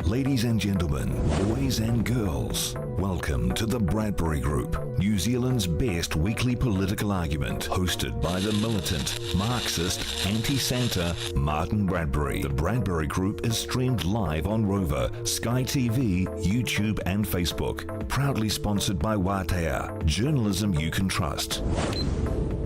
Ladies and gentlemen, boys and girls, welcome to the Bradbury Group, New Zealand's best weekly political argument, hosted by the militant, Marxist, anti-Santa, Martin Bradbury. The Bradbury Group is streamed live on Rover, Sky TV, YouTube and Facebook. Proudly sponsored by Watea, journalism you can trust.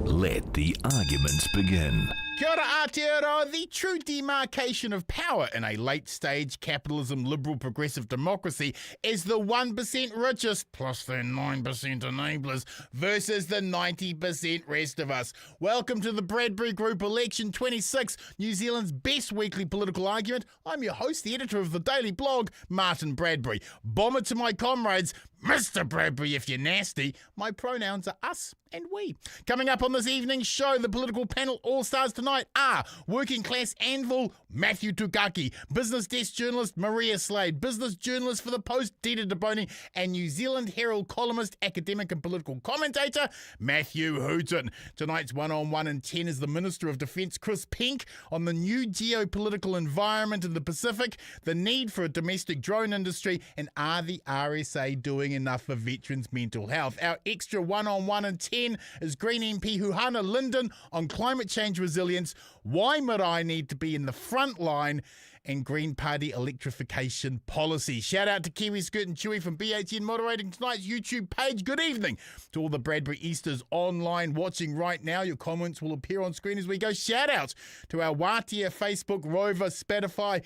Let the arguments begin. Kia ora Aotearoa, the true demarcation of power in a late-stage capitalism, liberal, progressive democracy is the 1% richest plus their 9% enablers versus the 90% rest of us. Welcome to the Bradbury Group Election 26, New Zealand's best weekly political argument. I'm your host, the editor of the daily blog, Martin Bradbury. Bomber to my comrades, Mr. Bradbury if you're nasty. My pronouns are us and we. Coming up on this evening's show, the political panel all-stars tonight are working class anvil Matthew Tukaki, business desk journalist Maria Slade, business journalist for the Post Dita Boni, and New Zealand Herald columnist, academic and political commentator Matthew Hooton. Tonight's 1-on-1 in 10 is the Minister of Defence Chris Penk on the new geopolitical environment in the Pacific, the need for a domestic drone industry, and are the RSA doing enough for veterans' mental health. Our extra 1-on-1 in 10 is Green MP Huana Lindon on climate change resilience, why marae need to be in the front line, and Green Party electrification policy. Shout out to Kiwi Skirt and Chewy from BHN moderating tonight's YouTube page. Good evening to all the Bradbury Easters online watching right now. Your comments will appear on screen as we go. Shout out to our Watea, Facebook, Rover, Spotify,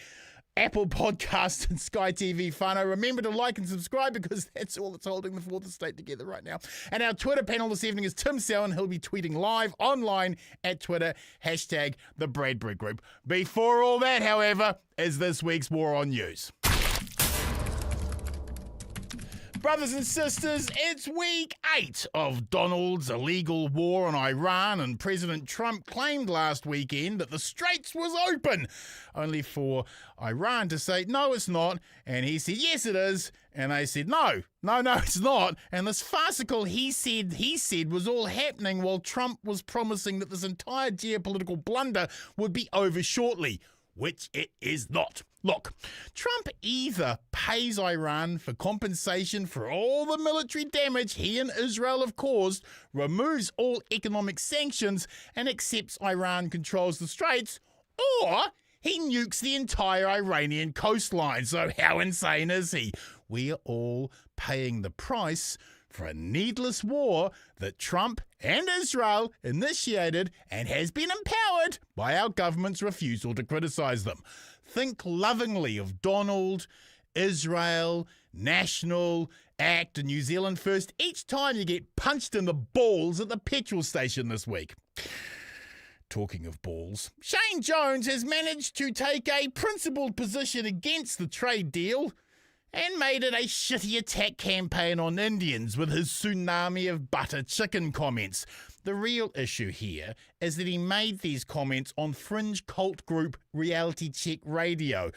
Apple Podcast and Sky TV whānau. Remember to like and subscribe because that's all that's holding the fourth estate together right now. And our Twitter panel this evening is Tim Sell, and he'll be tweeting live online at Twitter, hashtag the Bradbury Group. Before all that, however, is this week's War on News. Brothers and sisters, it's week 8 of Donald's illegal war on Iran, and President Trump claimed last weekend that the Straits was open, only for Iran to say, no, it's not, and he said, yes, it is, and they said, no, it's not, and this farcical he said was all happening while Trump was promising that this entire geopolitical blunder would be over shortly, which it is not. Look, Trump either pays Iran for compensation for all the military damage he and Israel have caused, removes all economic sanctions, and accepts Iran controls the Straits, or he nukes the entire Iranian coastline. So how insane is he? We are all paying the price for a needless war that Trump and Israel initiated and has been empowered by our government's refusal to criticize them. Think lovingly of Donald, Israel, National, ACT, and New Zealand First each time you get punched in the balls at the petrol station this week. Talking of balls, Shane Jones has managed to take a principled position against the trade deal and made it a shitty attack campaign on Indians with his tsunami of butter chicken comments. The real issue here is that he made these comments on fringe cult group Reality Check Radio,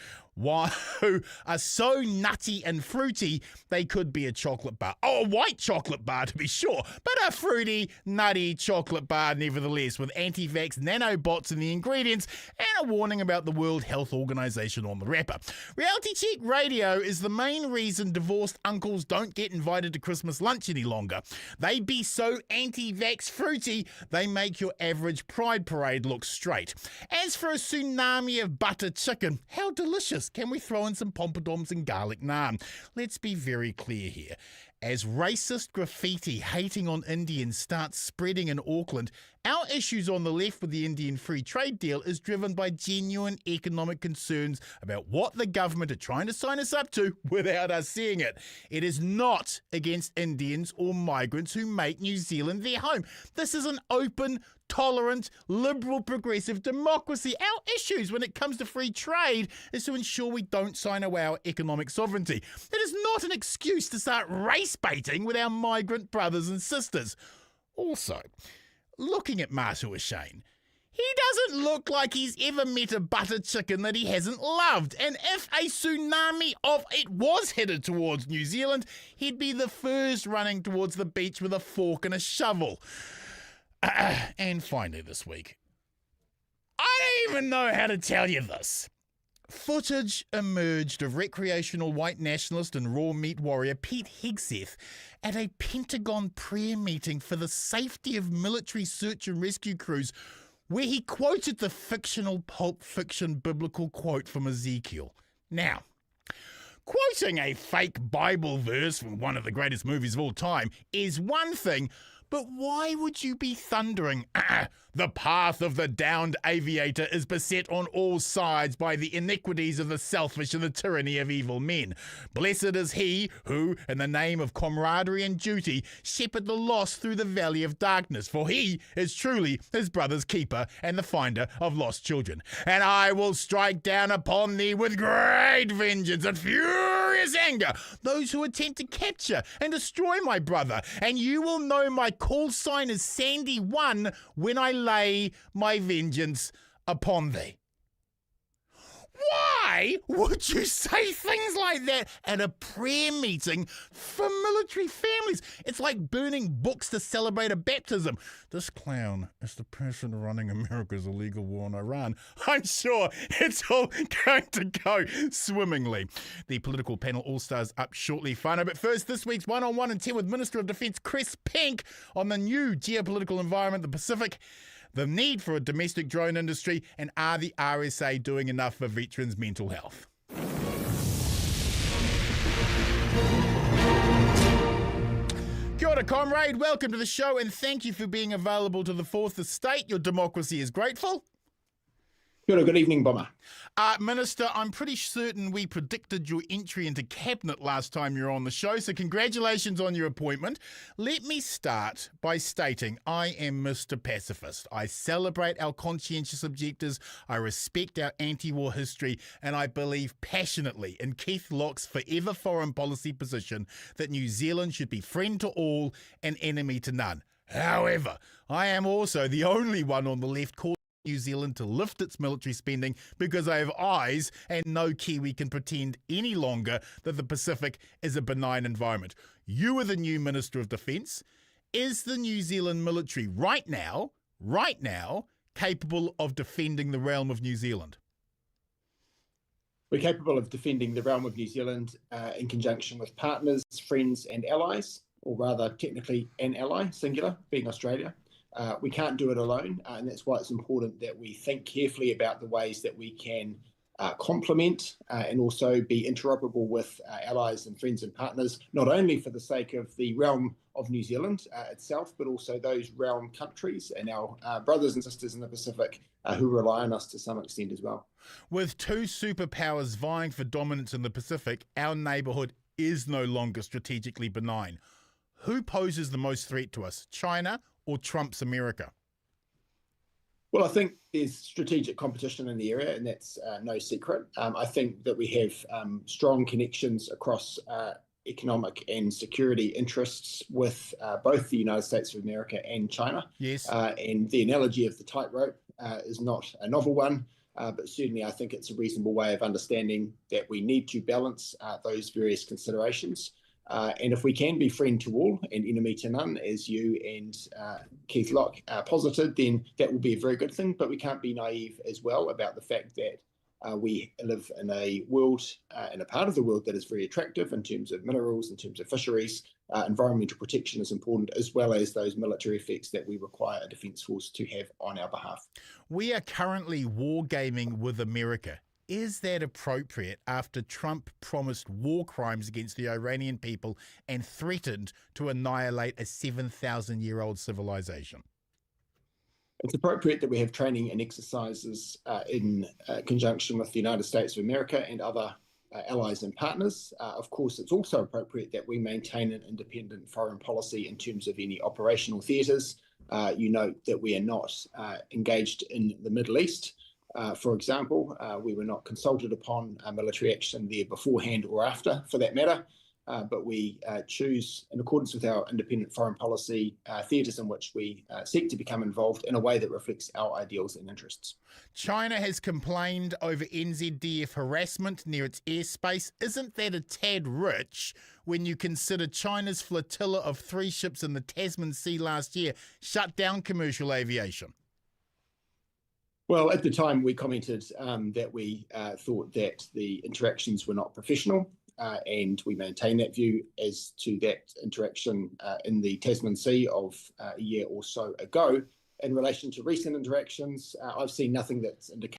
who are so nutty and fruity they could be a chocolate bar. Oh, a white chocolate bar to be sure, but a fruity, nutty chocolate bar nevertheless, with anti-vax nanobots in the ingredients and a warning about the World Health Organization on the wrapper. Reality Check Radio is the main reason divorced uncles don't get invited to Christmas lunch any longer. They be so anti-vax fruity, they make your average Pride Parade look straight. As for a tsunami of butter chicken, how delicious. Can we throw in some pompadums and garlic naan? Let's be very clear here. As racist graffiti hating on Indians starts spreading in Auckland, our issues on the left with the Indian free trade deal is driven by genuine economic concerns about what the government are trying to sign us up to without us seeing it. It is not against Indians or migrants who make New Zealand their home. This is an open, tolerant, liberal, progressive democracy. Our issues when it comes to free trade is to ensure we don't sign away our economic sovereignty. It is not an excuse to start race baiting with our migrant brothers and sisters. Also, looking at Matua Shane, he doesn't look like he's ever met a butter chicken that he hasn't loved. And if a tsunami of it was headed towards New Zealand, he'd be the first running towards the beach with a fork and a shovel. And finally this week, I don't even know how to tell you this, Footage emerged of recreational white nationalist and raw meat warrior Pete Hegseth at a Pentagon prayer meeting for the safety of military search and rescue crews, where he quoted the fictional Pulp Fiction biblical quote from Ezekiel. Now, quoting a fake Bible verse from one of the greatest movies of all time is one thing, but why would you be thundering, the path of the downed aviator is beset on all sides by the iniquities of the selfish and the tyranny of evil men. Blessed is he who, in the name of camaraderie and duty, shepherd the lost through the valley of darkness, for he is truly his brother's keeper and the finder of lost children. And I will strike down upon thee with great vengeance and furious anger those who attempt to capture and destroy my brother, and you will know my call sign is Sandy 1 when I lay my vengeance upon thee. Why would you say things like that at a prayer meeting for military families? It's like burning books to celebrate a baptism. This clown is the person running America's illegal war on Iran. I'm sure it's all going to go swimmingly. The political panel all-stars up shortly, Huana. But first, this week's one-on-one in 10 with Minister of Defence Chris Penk on the new geopolitical environment, the Pacific, the need for a domestic drone industry, and are the RSA doing enough for veterans' mental health? Kia ora, comrade. Welcome to the show, and thank you for being available to the Fourth Estate. Your democracy is grateful. Kia ora, good evening, Bomber. Minister, I'm pretty certain we predicted your entry into cabinet last time you were on the show, so congratulations on your appointment. Let me start by stating I am Mr. Pacifist. I celebrate our conscientious objectives, I respect our anti-war history, and I believe passionately in Keith Locke's forever foreign policy position that New Zealand should be friend to all and enemy to none. However, I am also the only one on the left calling New Zealand to lift its military spending because I have eyes and no Kiwi can pretend any longer that the Pacific is a benign environment. You are the new Minister of Defence. Is the New Zealand military right now, capable of defending the realm of New Zealand? We're capable of defending the realm of New Zealand in conjunction with partners, friends and allies, or rather technically an ally, singular, being Australia. We can't do it alone, and that's why it's important that we think carefully about the ways that we can complement and also be interoperable with allies and friends and partners, not only for the sake of the realm of New Zealand itself, but also those realm countries and our brothers and sisters in the Pacific who rely on us to some extent as well. With two superpowers vying for dominance in the Pacific, our neighbourhood is no longer strategically benign. Who poses the most threat to us, China or Trump's America? Well, I think there's strategic competition in the area, and that's no secret. I think that we have strong connections across economic and security interests with both the United States of America and China. Yes. And the analogy of the tightrope is not a novel one, but certainly I think it's a reasonable way of understanding that we need to balance those various considerations. And if we can be friend to all and enemy to none, as you and Keith Locke posited, then that will be a very good thing. But we can't be naive as well about the fact that we live in a world, in a part of the world that is very attractive in terms of minerals, in terms of fisheries. Environmental protection is important, as well as those military effects that we require a defence force to have on our behalf. We are currently wargaming with America. Is that appropriate after Trump promised war crimes against the Iranian people and threatened to annihilate a 7,000-year-old civilization? It's appropriate that we have training and exercises in conjunction with the United States of America and other allies and partners. Of course, it's also appropriate that we maintain an independent foreign policy in terms of any operational theatres. You note that we are not engaged in the Middle East. For example, we were not consulted upon military action there beforehand or after, for that matter, but we choose, in accordance with our independent foreign policy, theatres in which we seek to become involved in a way that reflects our ideals and interests. China has complained over NZDF harassment near its airspace. Isn't that a tad rich when you consider China's flotilla of 3 ships in the Tasman Sea last year shut down commercial aviation? Well, at the time, we commented that we thought that the interactions were not professional, and we maintain that view as to that interaction in the Tasman Sea of a year or so ago. In relation to recent interactions, I've seen nothing that's indicated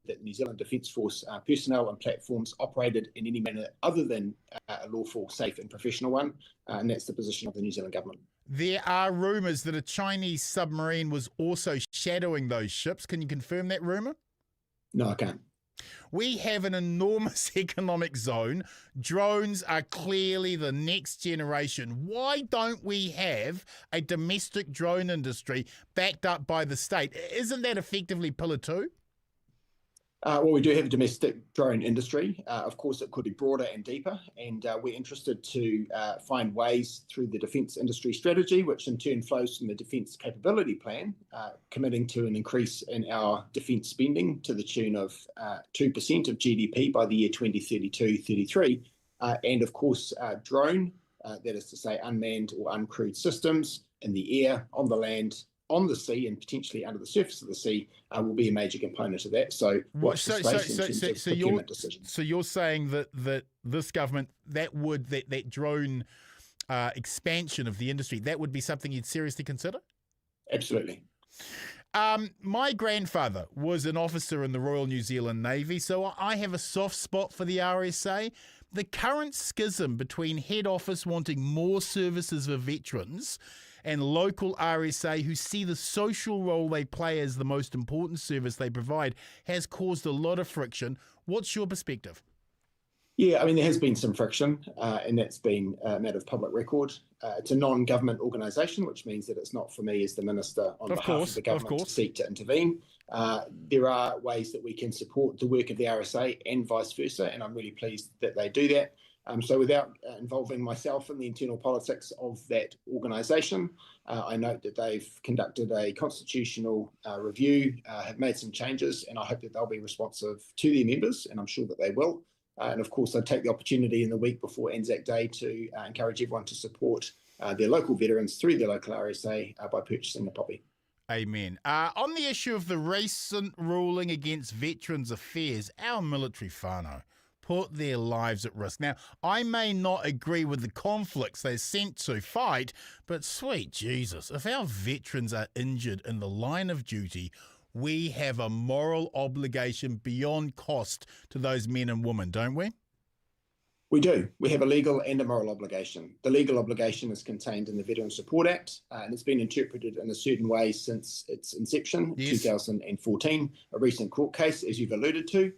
that New Zealand Defence Force personnel and platforms operated in any manner other than a lawful, safe and professional one, and that's the position of the New Zealand government. There are rumours that a Chinese submarine was also shadowing those ships. Can you confirm that rumour? No, I can't. We have an enormous economic zone. Drones are clearly the next generation. Why don't we have a domestic drone industry backed up by the state? Isn't that effectively pillar two? Well, we do have a domestic drone industry. Of course, it could be broader and deeper, and we're interested to find ways through the defence industry strategy, which in turn flows from the Defence Capability Plan, committing to an increase in our defence spending to the tune of 2% of GDP by the year 2032-33, and of course, drone, that is to say unmanned or uncrewed systems in the air, on the land, on the sea, and potentially under the surface of the sea will be a major component of that. So watch the space in terms of procurement decisions. So you're saying that this government, that drone expansion of the industry, that would be something you'd seriously consider? Absolutely. My grandfather was an officer in the Royal New Zealand Navy, so I have a soft spot for the RSA. The current schism between head office wanting more services for veterans and local RSA who see the social role they play as the most important service they provide has caused a lot of friction. What's your perspective? Yeah, I mean, there has been some friction, and that's been a matter of public record. It's a non-government organisation, which means that it's not for me as the minister on behalf of the government to seek to intervene. There are ways that we can support the work of the RSA and vice versa, and I'm really pleased that they do that. So without involving myself in the internal politics of that organisation, I note that they've conducted a constitutional review, have made some changes, and I hope that they'll be responsive to their members, and I'm sure that they will. And of course, I'd take the opportunity in the week before Anzac Day to encourage everyone to support their local veterans through their local RSA by purchasing the poppy. Amen. On the issue of the recent ruling against Veterans Affairs, our military whānau put their lives at risk. Now, I may not agree with the conflicts they're sent to fight, but sweet Jesus, if our veterans are injured in the line of duty, we have a moral obligation beyond cost to those men and women, don't we? We do. We have a legal and a moral obligation. The legal obligation is contained in the Veteran Support Act, and it's been interpreted in a certain way since its inception, 2014, a recent court case, as you've alluded to,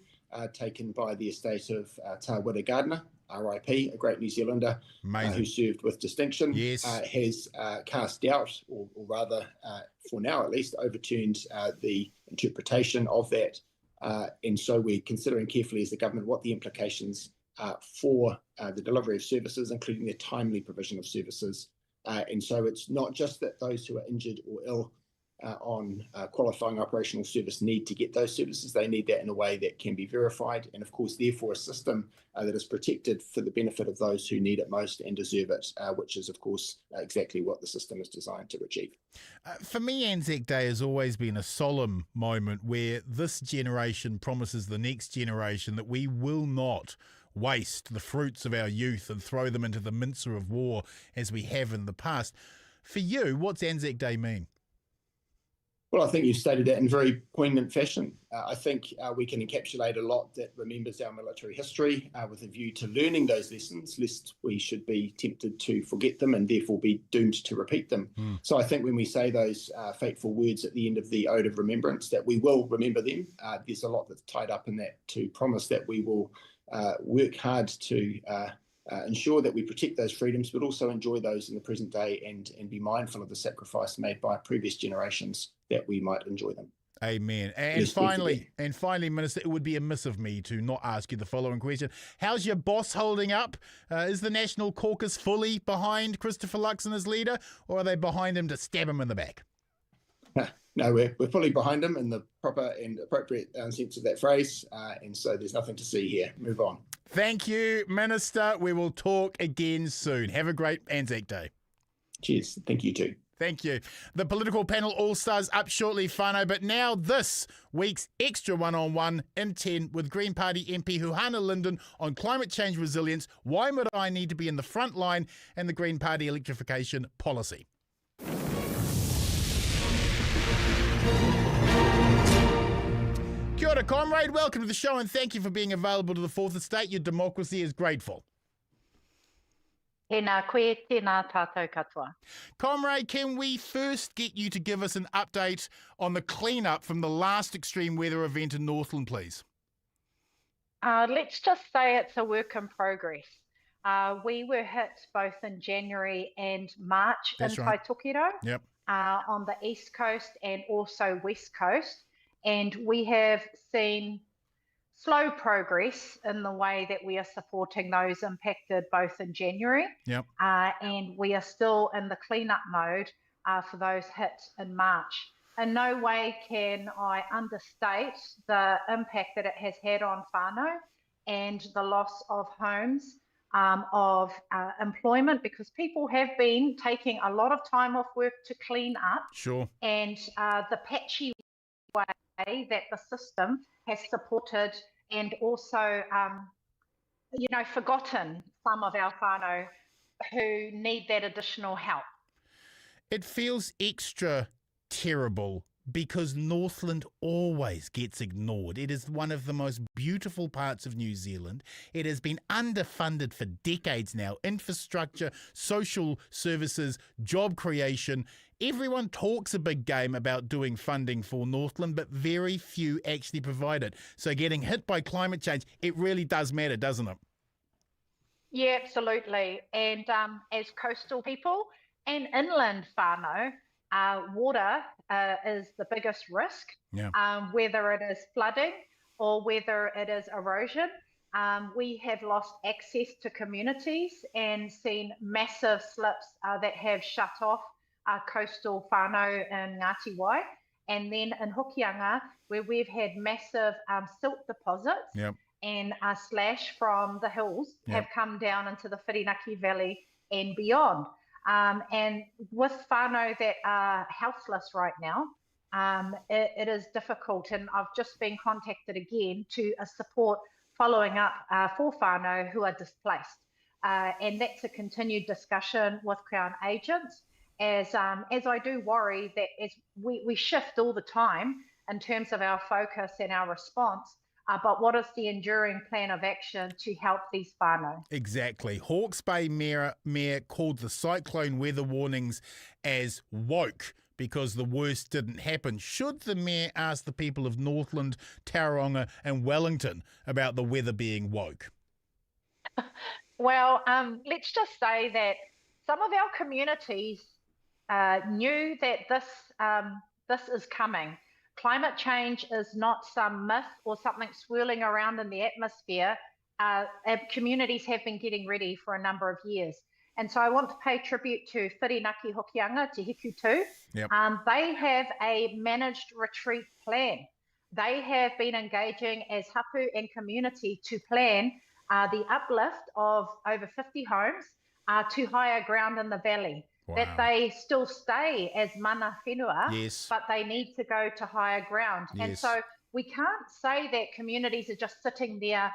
taken by the estate of Tawhiri Gardner, RIP, a great New Zealander who served with distinction, has cast doubt, or rather, for now at least, overturned the interpretation of that. And so we're considering carefully as the government what the implications for the delivery of services, including the timely provision of services. And so it's not just that those who are injured or ill on qualifying operational service need to get those services. They need that in a way that can be verified, and of course therefore a system that is protected for the benefit of those who need it most and deserve it, which is of course exactly what the system is designed to achieve. For me, Anzac Day has always been a solemn moment where this generation promises the next generation that we will not waste the fruits of our youth and throw them into the mincer of war as we have in the past. For you, what's Anzac Day mean? Well, I think you've stated that in very poignant fashion. I think we can encapsulate a lot that remembers our military history with a view to learning those lessons, lest we should be tempted to forget them and therefore be doomed to repeat them. So I think when we say those fateful words at the end of the Ode of Remembrance, that we will remember them. There's a lot that's tied up in that to promise that we will work hard to ensure that we protect those freedoms, but also enjoy those in the present day and be mindful of the sacrifice made by previous generations that we might enjoy them. Amen. And finally, Minister, it would be amiss of me to not ask you the following question. How's your boss holding up? Is the National Caucus fully behind Christopher Luxon as leader, or are they behind him to stab him in the back? No, we're fully behind him in the proper and appropriate sense of that phrase, and so there's nothing to see here. Move on. Thank you, Minister. We will talk again soon. Have a great Anzac Day. Cheers. Thank you too. Thank you. The political panel all-stars up shortly, Whānau, but now this week's extra one-on-one in 10 with Green Party MP Huana Lindon on climate change resilience, why marae need to be in the front line, and the Green Party electrification policy. Kia ora, comrade. Welcome to the show and thank you for being available to the Fourth Estate. Your democracy is grateful. Tēnā koe, tēnā tātou katoa. Comrade, can we first get you to give us an update on the clean-up from the last extreme weather event in Northland, please? Let's just say it's a work in progress. We were hit both in January and March in Kaitokiro, on the East Coast and also West Coast. And we have seen slow progress in the way that we are supporting those impacted both in January, and we are still in the cleanup mode for those hit in March. In no way can I understate the impact that it has had on whānau and the loss of homes, of employment, because people have been taking a lot of time off work to clean up. Sure. And the patchy way that the system has supported and also, forgotten some of our whānau who need that additional help. It feels extra terrible because Northland always gets ignored. It is one of the most beautiful parts of New Zealand. It has been underfunded for decades now. Infrastructure, social services, job creation. Everyone talks a big game about doing funding for Northland, but very few actually provide it. So getting hit by climate change, it really does matter, doesn't it? Yeah, absolutely. And as coastal people and inland whānau, water is the biggest risk, whether it is flooding or whether it is erosion. We have lost access to communities and seen massive slips that have shut off coastal whānau in Ngāti Wai. And then in Hokianga, where we've had massive silt deposits and slash from the hills have come down into the Whirinaki Valley and beyond. And with whānau that are houseless right now, it is difficult. And I've just been contacted again to support following up for whānau who are displaced. And that's a continued discussion with Crown agents, as I do worry that as we shift all the time in terms of our focus and our response, but what is the enduring plan of action to help these whānau? Exactly. Hawke's Bay Mayor called the cyclone weather warnings as woke because the worst didn't happen. Should the Mayor ask the people of Northland, Tauranga and Wellington about the weather being woke? Well, let's just say that some of our communities knew that this is coming. Climate change is not some myth or something swirling around in the atmosphere. Communities have been getting ready for a number of years. And so I want to pay tribute to Whirinaki Hokianga, Te Hiku too. They have a managed retreat plan. They have been engaging as hapu and community to plan the uplift of over 50 homes to higher ground in the valley. Wow. That they still stay as mana whenua, but they need to go to higher ground. And so we can't say that communities are just sitting there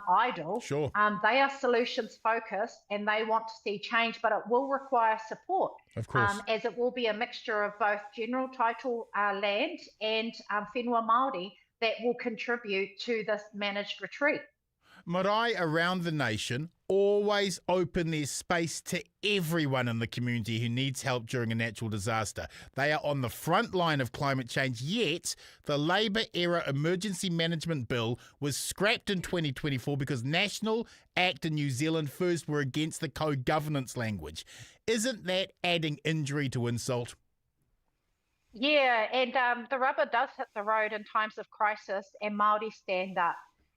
idle. Sure. They are solutions focused and they want to see change, but it will require support. Of course. As it will be a mixture of both general title land and whenua Māori that will contribute to this managed retreat. Marae around the nation always open their space to everyone in the community who needs help during a natural disaster. They are on the front line of climate change, yet the Labour-era Emergency Management Bill was scrapped in 2024 because National Act and New Zealand First were against the co-governance language. Isn't that adding injury to insult? Yeah, and the rubber does hit the road in times of crisis, and Māori stand up.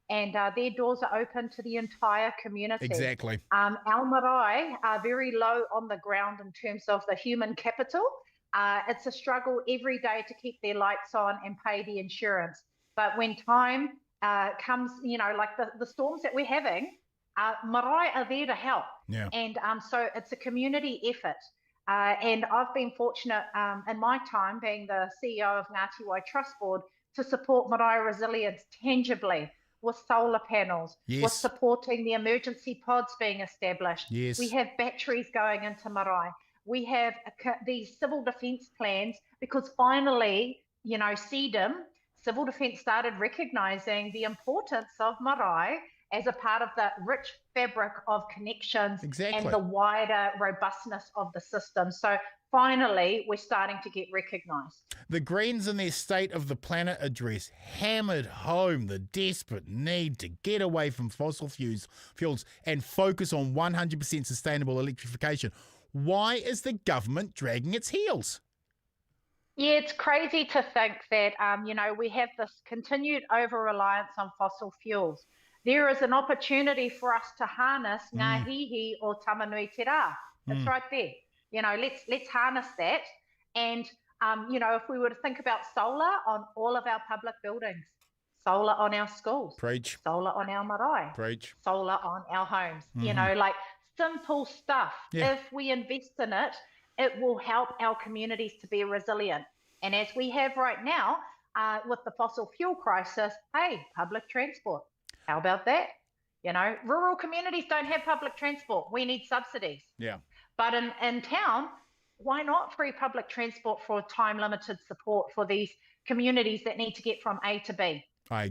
And their doors are open to the entire community. Exactly. Our marae are very low on the ground in terms of the human capital. It's a struggle every day to keep their lights on and pay the insurance. But when time comes, like the storms that we're having, marae are there to help. Yeah. And so it's a community effort. And I've been fortunate in my time being the CEO of Ngāti Trust Board to support marae resilience tangibly with solar panels, with supporting the emergency pods being established. We have batteries going into marae. We have these civil defence plans because finally, you know, CDM, civil defence, started recognising the importance of marae as a part of the rich fabric of connections and the wider robustness of the system. So finally, we're starting to get recognised. The Greens in their State of the Planet address hammered home the desperate need to get away from fossil fuels and focus on 100% sustainable electrification. Why is the government dragging its heels? Yeah, it's crazy to think that, you know, we have this continued over-reliance on fossil fuels. There is an opportunity for us to harness ngā hihi o tamanui te rā. It's right there. You know, let's harness that. And, you know, if we were to think about solar on all of our public buildings, solar on our schools, solar on our marae, solar on our homes, you know, like simple stuff. If we invest in it, it will help our communities to be resilient. And as we have right now with the fossil fuel crisis, hey, public transport. How about that? You know, rural communities don't have public transport. We need subsidies. Yeah. But in town, why not free public transport for time-limited support for these communities that need to get from A to B? I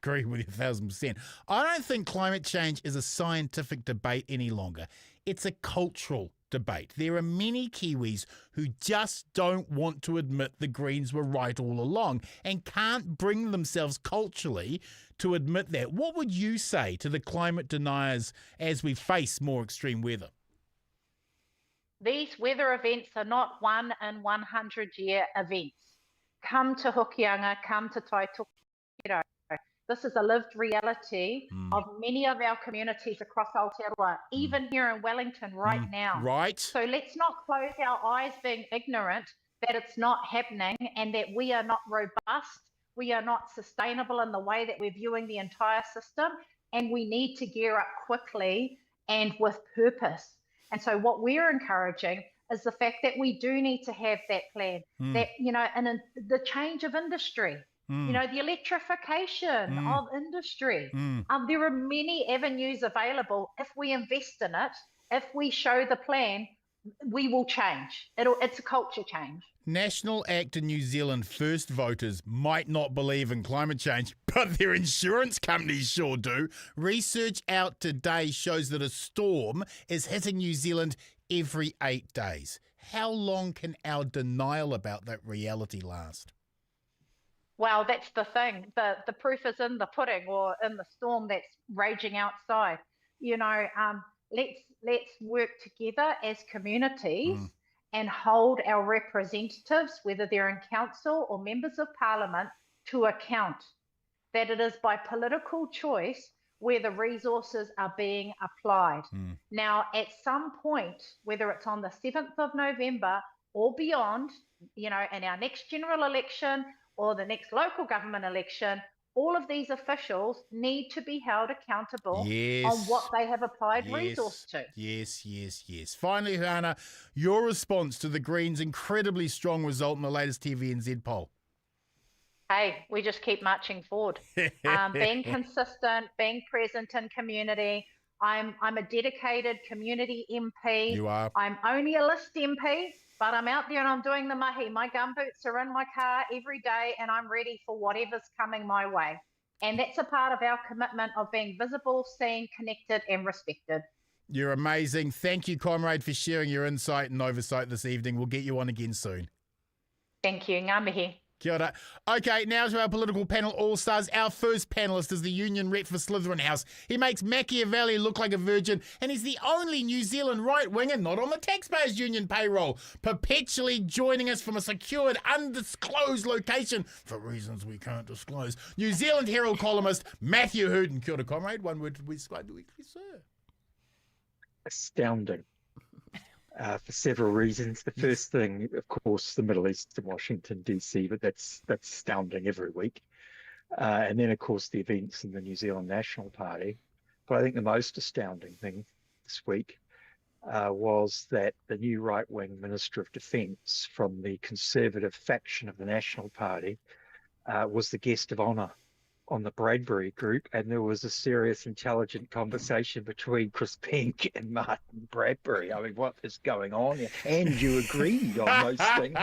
agree with you 1,000%. I don't think climate change is a scientific debate any longer. It's a cultural debate. There are many Kiwis who just don't want to admit the Greens were right all along and can't bring themselves culturally to admit that. What would you say to the climate deniers as we face more extreme weather? These weather events are not 1 in 100-year events. Come to Hokianga, come to Taitokiro. This is a lived reality of many of our communities across Aotearoa, even here in Wellington right now. Right. So let's not close our eyes being ignorant that it's not happening and that we are not robust, we are not sustainable in the way that we're viewing the entire system, and we need to gear up quickly and with purpose. And so what we're encouraging is the fact that we do need to have that plan, that, you know, and the change of industry, you know, the electrification of industry. There are many avenues available. If we invest in it, if we show the plan, we will change. It's a culture change. National Act in New Zealand first voters might not believe in climate change, but their insurance companies sure do. Research out today shows that a storm is hitting New Zealand every 8 days. How long can our denial about that reality last? Well, that's the thing. The proof is in the pudding, or in the storm that's raging outside. You know, let's work together as communities and hold our representatives, whether they're in council or members of parliament, to account. That it is by political choice where the resources are being applied. Now, at some point, whether it's on the 7th of November or beyond, you know, in our next general election or the next local government election, all of these officials need to be held accountable on what they have applied resource to. Yes. Finally, Huhana, your response to the Greens' incredibly strong result in the latest TVNZ poll. Hey, we just keep marching forward, being consistent, being present in community. I'm a dedicated community MP. You are. I'm only a list MP, but I'm out there and I'm doing the mahi. My gumboots are in my car every day and I'm ready for whatever's coming my way. And that's a part of our commitment of being visible, seen, connected and respected. You're amazing. Thank you, comrade, for sharing your insight and oversight this evening. We'll get you on again soon. Thank you. Ngā mihi. Kia ora. Okay, now to our political panel all-stars. Our first panellist is the union rep for Slytherin House. He makes Machiavelli look like a virgin, and he's the only New Zealand right-winger not on the Taxpayers Union payroll, perpetually joining us from a secured, undisclosed location for reasons we can't disclose. New Zealand Herald columnist Matthew Hooton. Kia ora, comrade. One word to describe the weekly, sir. Astounding. For several reasons. The first thing, of course, the Middle East and Washington, D.C., but that's astounding every week. And then, of course, the events in the New Zealand National Party. But I think the most astounding thing this week was that the new right-wing Minister of Defence from the Conservative faction of the National Party was the guest of honour on the Bradbury Group, and there was a serious, intelligent conversation between Chris Penk and Martin Bradbury. I mean, what is going on here? And you agreed on those things.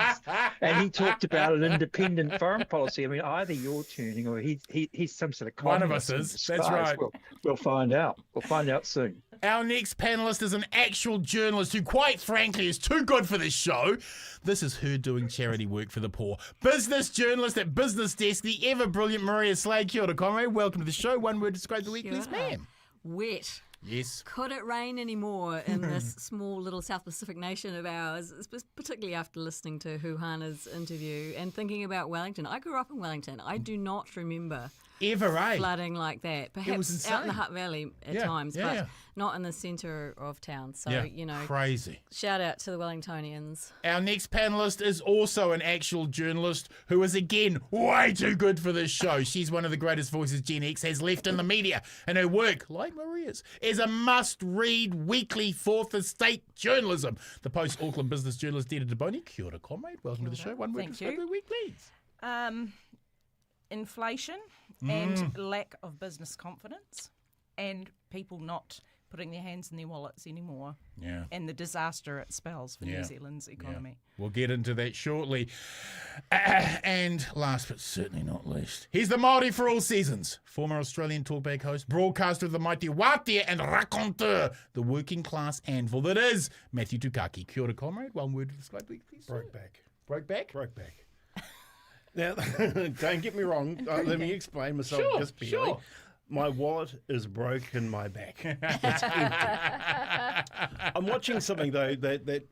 And he talked about an independent foreign policy. I mean, either you're turning or he's some sort of communist. One of us is. That's right. We'll find out. We'll find out soon. Our next panellist is an actual journalist who, quite frankly, is too good for this show. This is her doing charity work for the poor. Business journalist at BusinessDesk, the ever-brilliant Maria Slade. Kia ora, comrade. Welcome to the show. One word to describe the week, please, ma'am. Wet. Yes. Could it rain anymore in this small little South Pacific nation of ours, particularly after listening to Huhana's interview and thinking about Wellington? I grew up in Wellington. I do not remember flooding like that. Perhaps out in the Hutt Valley at times, but not in the centre of town. So, crazy. Shout out to the Wellingtonians. Our next panellist is also an actual journalist who is, again, way too good for this show. She's one of the greatest voices Gen X has left in the media, and her work, like Maria's, is a must-read weekly fourth estate journalism. The post-Auckland business journalist Dita Boni. Kia ora, comrade. Welcome to the show. One word to describe the week, please. Inflation and lack of business confidence and people not putting their hands in their wallets anymore and the disaster it spells for New Zealand's economy. We'll get into that shortly. And last but certainly not least, he's the Māori for all seasons, former Australian talkback host, broadcaster of the mighty Wātea and raconteur, the working class anvil that is Matthew Tukaki. Kia ora, comrade. One word to describe the week, please. Broke back. Broke back? Broke back. Now, don't get me wrong. Let me explain myself just barely. Sure. My wallet is broken, my back. It's empty. I'm watching something, though, that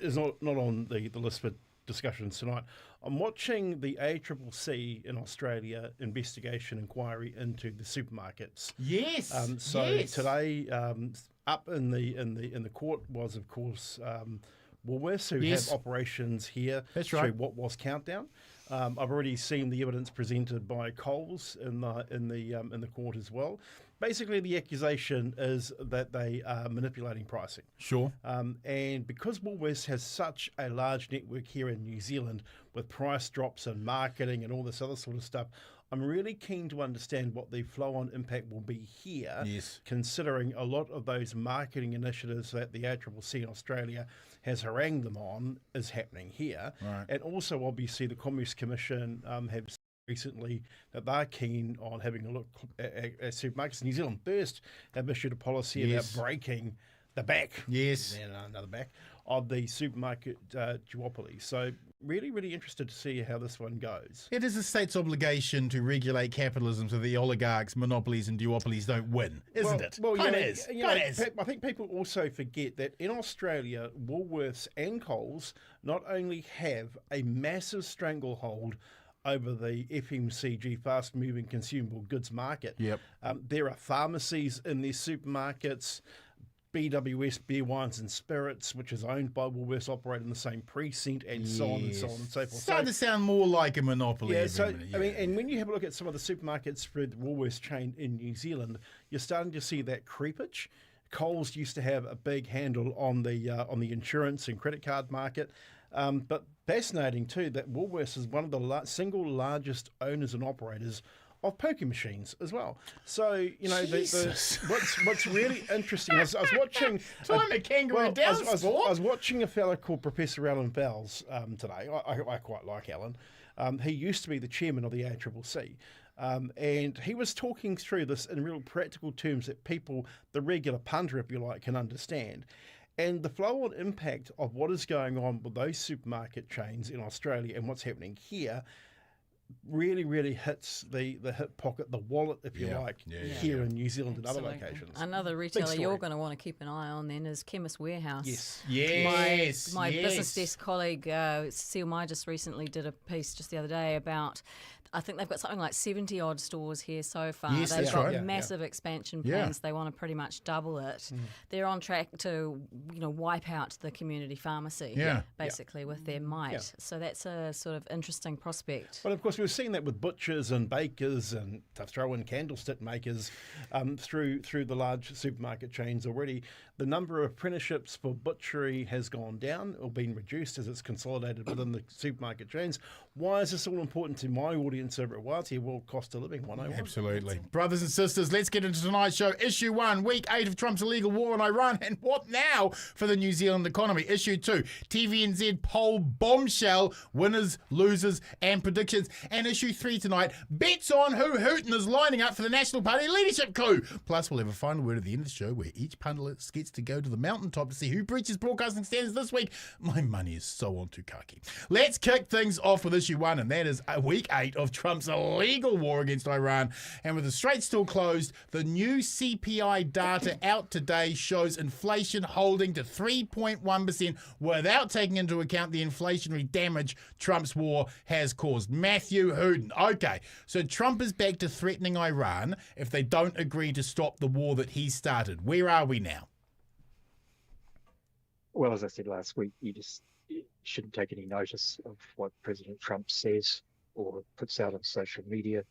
is not on the list for discussions tonight. I'm watching the ACCC in Australia investigation inquiry into the supermarkets. Yes. Today, up in the court was, of course, Woolworths, who have operations here through what was Countdown. I've already seen the evidence presented by Coles in the court as well. Basically, the accusation is that they are manipulating pricing. Sure. And because Woolworths has such a large network here in New Zealand with price drops and marketing and all this other sort of stuff, I'm really keen to understand what the flow-on impact will be here, considering a lot of those marketing initiatives that the ACCC in Australia has harangued them on is happening here. Right. And also, obviously, the Commerce Commission have said recently that they're keen on having a look at supermarkets. New Zealand First have issued a policy about breaking the back, another back, of the supermarket duopoly. So really, really interested to see how this one goes. It is the state's obligation to regulate capitalism so the oligarchs, monopolies and duopolies don't win, isn't it? Well, It is. I think people also forget that in Australia, Woolworths and Coles not only have a massive stranglehold over the FMCG, fast-moving consumable goods market. There are pharmacies in these supermarkets. BWS Beer, Wines and Spirits, which is owned by Woolworths, operate in the same precinct, and so on and so on and so forth. Starting to sound more like a monopoly. I mean, and when you have a look at some of the supermarkets for the Woolworths chain in New Zealand, you're starting to see that creepage. Coles used to have a big handle on the insurance and credit card market. But fascinating too that Woolworths is one of the single largest owners and operators of poker machines as well. So what's really interesting. I was watching. I was watching a fellow called Professor Alan Bells today. I quite like Alan. He used to be the chairman of the ACCC. And he was talking through this in real practical terms that people, the regular punter, if you like, can understand. And the flow-on impact of what is going on with those supermarket chains in Australia and what's happening here really, really hits the hip pocket, the wallet, if you like, here in New Zealand and other locations. Another retailer you're going to want to keep an eye on then is Chemist Warehouse. My business desk colleague, Seal Mai, just recently did a piece just the other day about I think they've got something like 70 odd stores here so far. Yes, They've that's got right. massive expansion plans. They want to pretty much double it. They're on track to, wipe out the community pharmacy, basically with their might. Yeah. So that's a sort of interesting prospect. Well, of course, we've seen that with butchers and bakers and to throw in candlestick makers through the large supermarket chains already. The number of apprenticeships for butchery has gone down or been reduced as it's consolidated within the supermarket chains. Why is this all important to my audience over at Wātea World Cost of Living 101? Absolutely. Brothers and sisters, let's get into tonight's show. Issue 1, week 8 of Trump's illegal war on Iran, and what now for the New Zealand economy? Issue 2, TVNZ poll Bombshell, winners, losers, and predictions. And issue 3 tonight, bets on who Hooton is lining up for the National Party leadership coup. Plus, we'll have a final word at the end of the show where each pundit gets to go to the mountaintop to see who breaches broadcasting standards this week. My money is so on Tukaki. Let's kick things off with issue 1, and that is week 8 of Trump's illegal war against Iran. And with the Straits still closed, the new CPI data out today shows inflation holding to 3.1% without taking into account the inflationary damage Trump's war has caused. Matthew Hooton. Okay, so Trump is back to threatening Iran if they don't agree to stop the war that he started. Where are we now? Well, as I said last week, you shouldn't take any notice of what President Trump says or puts out on social media.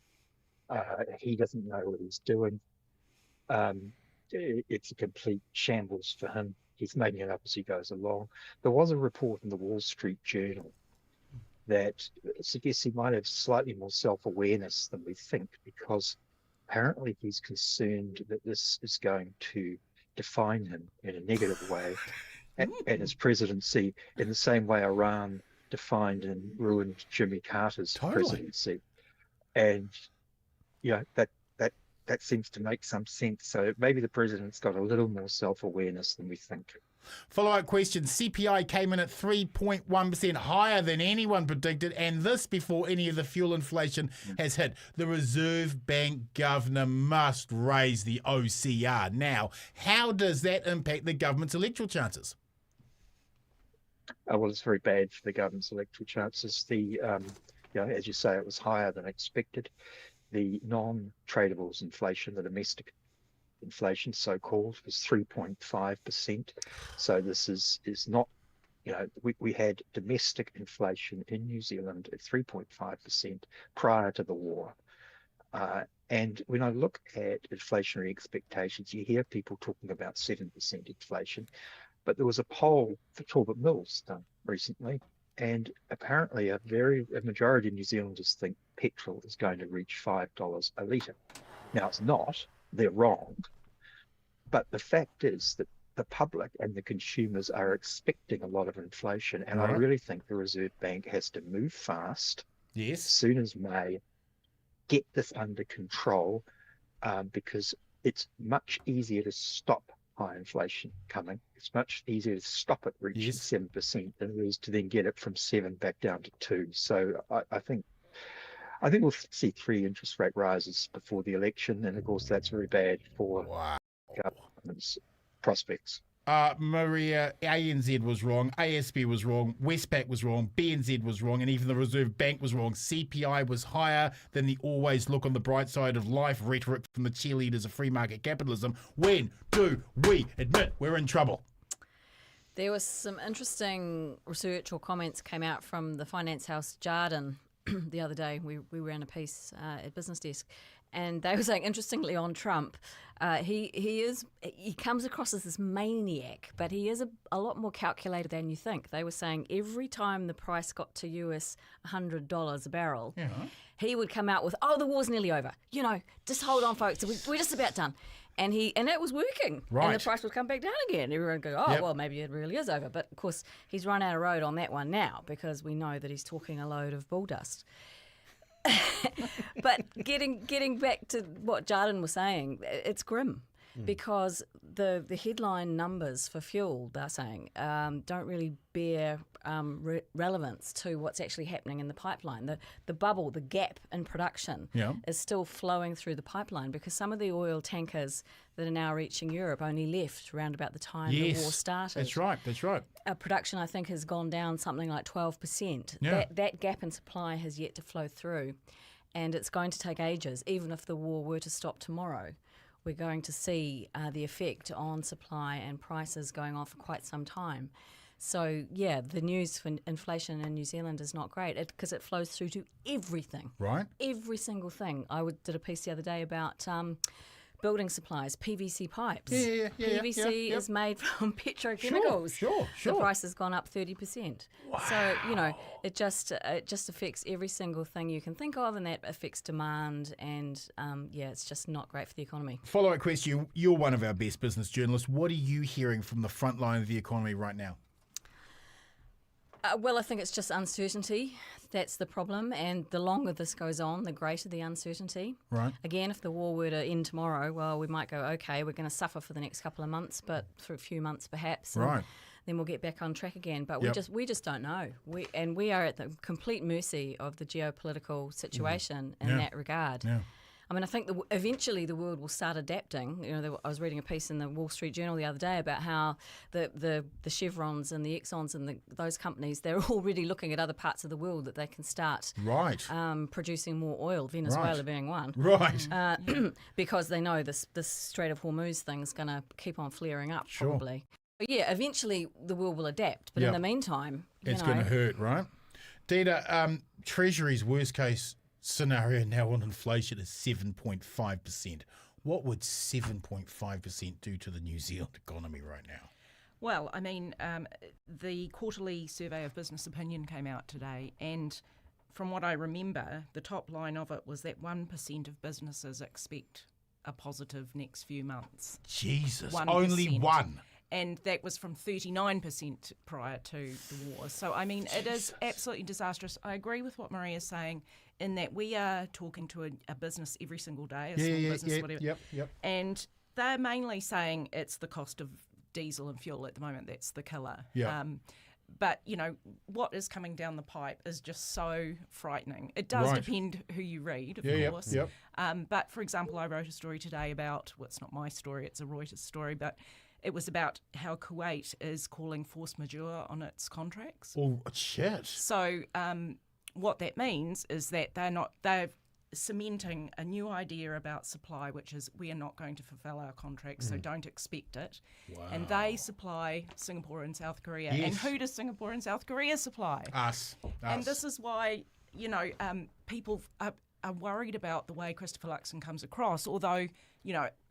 He doesn't know what he's doing. It's a complete shambles for him. He's making it up as he goes along. There was a report in the Wall Street Journal that suggests he might have slightly more self-awareness than we think, because apparently he's concerned that this is going to define him in a negative way and his presidency in the same way Iran defined and ruined Jimmy Carter's presidency. And that seems to make some sense. So maybe the president's got a little more self-awareness than we think. Follow-up question. CPI came in at 3.1% higher than anyone predicted, and this before any of the fuel inflation has hit. The Reserve Bank governor must raise the OCR. Now, how does that impact the government's electoral chances? Well, it's very bad for the government's electoral chances. As you say, it was higher than expected. The non-tradables inflation, the domestic inflation, so-called, was 3.5%. So this is not, we had domestic inflation in New Zealand at 3.5% prior to the war. And when I look at inflationary expectations, you hear people talking about 7% inflation. But there was a poll for Talbot Mills done recently, and apparently a majority of New Zealanders think petrol is going to reach $5 a litre. Now, it's not. They're wrong. But the fact is that the public and the consumers are expecting a lot of inflation, and I really think the Reserve Bank has to move fast, as soon as May, get this under control, because it's much easier to stop high inflation coming. It's much easier to stop it reaching 7% than it is to then get it from 7 back down to 2. So I think we'll see 3 interest rate rises before the election, and of course that's very bad for government's prospects. Maria, ANZ was wrong, ASB was wrong, Westpac was wrong, BNZ was wrong, and even the Reserve Bank was wrong. CPI was higher than the always look on the bright side of life rhetoric from the cheerleaders of free market capitalism. When do we admit we're in trouble? There was some interesting research or comments came out from the finance house Jarden the other day. We ran a piece at BusinessDesk, and they were saying, interestingly, on Trump, he comes across as this maniac, but he is a lot more calculated than you think. They were saying every time the price got to US $100 a barrel, he would come out with, the war's nearly over. Just hold on, folks. We're just about done. And it was working. Right. And the price would come back down again. Everyone would go, well, maybe it really is over. But, of course, he's run out of road on that one now, because we know that he's talking a load of bull dust. But getting back to what Jarden was saying, it's grim, because the headline numbers for fuel, they're saying, don't really bear relevance to what's actually happening in the pipeline. The bubble, the gap in production is still flowing through the pipeline, because some of the oil tankers that are now reaching Europe only left around about the time the war started. That's right. Production, I think, has gone down something like 12%. That gap in supply has yet to flow through. and it's going to take ages, even if the war were to stop tomorrow. We're going to see the effect on supply and prices going on for quite some time. So, yeah, the news for inflation in New Zealand is not great because it flows through to everything. Right. Every single thing. I did a piece the other day about building supplies, PVC pipes. PVC is made from petrochemicals. Sure. The price has gone up 30%. Wow. So, it just affects every single thing you can think of, and that affects demand, and, it's just not great for the economy. Follow-up question. You're one of our best business journalists. What are you hearing from the front line of the economy right now? Well, I think it's just uncertainty. That's the problem. And the longer this goes on, the greater the uncertainty. Right. Again, if the war were to end tomorrow, well, we might go, okay, we're going to suffer for the next couple of months, but for a few months perhaps. Right. Then we'll get back on track again. But we just don't know. We are at the complete mercy of the geopolitical situation in that regard. Yeah. I mean, I think eventually the world will start adapting. I was reading a piece in the Wall Street Journal the other day about how the Chevrons and the Exxons and those companies, they're already looking at other parts of the world that they can start producing more oil, Venezuela being one. Right. Because they know this Strait of Hormuz thing's going to keep on flaring up probably. But yeah, eventually the world will adapt. But in the meantime, it's going to hurt, right? Dita, Treasury's worst case scenario now on inflation is 7.5%. What would 7.5% do to the New Zealand economy right now? Well, I mean, the quarterly survey of business opinion came out today, and from what I remember, the top line of it was that 1% of businesses expect a positive next few months. Jesus, 1%. Only one. And that was from 39% prior to the war. So, I mean, it is absolutely disastrous. I agree with what Maria is saying in that we are talking to a business every single day, a small business, whatever. Yep. And they're mainly saying it's the cost of diesel and fuel at the moment that's the killer. Yep. But, what is coming down the pipe is just so frightening. It does depend who you read, of course. Yep. But, for example, I wrote a story today about, well, it's not my story, it's a Reuters story, but it was about how Kuwait is calling force majeure on its contracts. Oh, shit. So what that means is that they're cementing a new idea about supply, which is we are not going to fulfill our contracts, so don't expect it. Wow. And they supply Singapore and South Korea. Yes. And who does Singapore and South Korea supply? Us. And this is why, people are worried about the way Christopher Luxon comes across, although,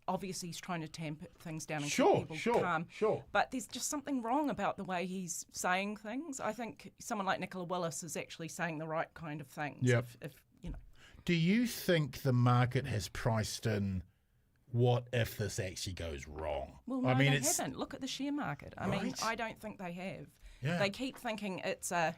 obviously he's trying to tamp things down and keep people calm. Sure. But there's just something wrong about the way he's saying things. I think someone like Nicola Willis is actually saying the right kind of things. Yep. If Do you think the market has priced in what if this actually goes wrong? Well, no, they haven't. Look at the share market. I mean, I don't think they have. Yeah. They keep thinking it's a...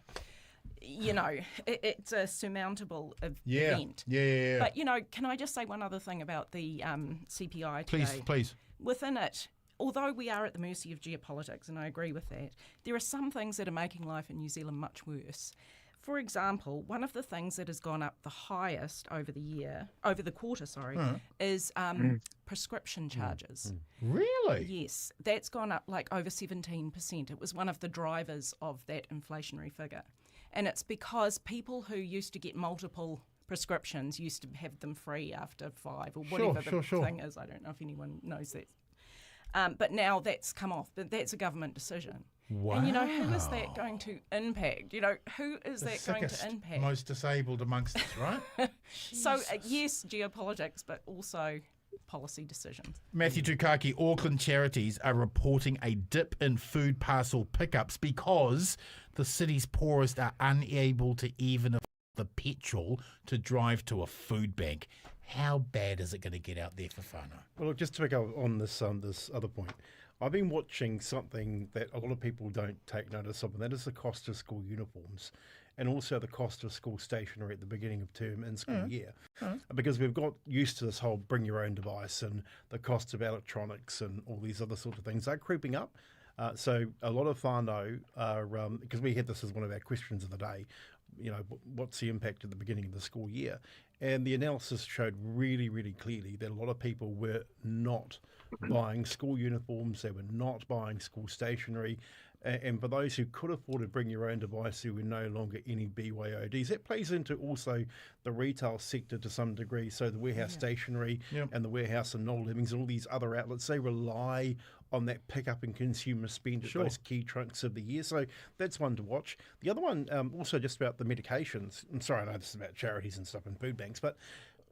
it's a surmountable event. Yeah. But, can I just say one other thing about the CPI today? Please. Within it, although we are at the mercy of geopolitics, and I agree with that, there are some things that are making life in New Zealand much worse. For example, one of the things that has gone up the highest over the quarter, is prescription charges. Really? Yes, that's gone up like over 17%. It was one of the drivers of that inflationary figure. And it's because people who used to get multiple prescriptions used to have them free after 5 or whatever the thing is. I don't know if anyone knows that. But now that's come off. But that's a government decision. Wow. And, who is that going to impact? Who is that going to impact? Most disabled amongst us, right? So, yes, geopolitics, but also policy decisions. Matthew Tukaki, Auckland charities are reporting a dip in food parcel pickups because the city's poorest are unable to even afford the petrol to drive to a food bank. How bad is it going to get out there for whānau? Well, just to pick up on this other point, I've been watching something that a lot of people don't take notice of, and that is the cost of school uniforms and also the cost of school stationery at the beginning of term and school year. Because we've got used to this whole bring your own device and the cost of electronics and all these other sort of things are creeping up. So a lot of whānau are, because we had this as one of our questions of the day, what's the impact at the beginning of the school year? And the analysis showed really, really clearly that a lot of people were not buying school uniforms, they were not buying school stationery. And for those who could afford to bring your own device, there were no longer any BYODs. That plays into also the retail sector to some degree. So the warehouse stationery and the warehouse and Noel Livings and all these other outlets, they rely on that pickup in consumer spend at those key trunks of the year. So that's one to watch. The other one, also just about the medications. I'm sorry, I know this is about charities and stuff and food banks, but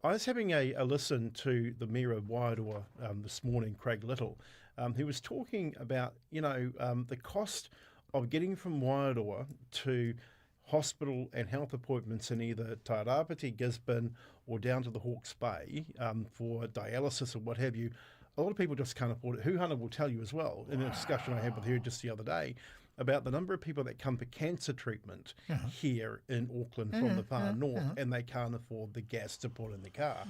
I was having a listen to the Mayor of Wairoa this morning, Craig Little. He was talking about, the cost of getting from Wairoa to hospital and health appointments in either Tairāpiti, Gisborne, or down to the Hawke's Bay for dialysis or what have you. A lot of people just can't afford it. Huhana will tell you as well, in a discussion I had with her just the other day, about the number of people that come for cancer treatment here in Auckland from the far north, and they can't afford the gas to put in the car.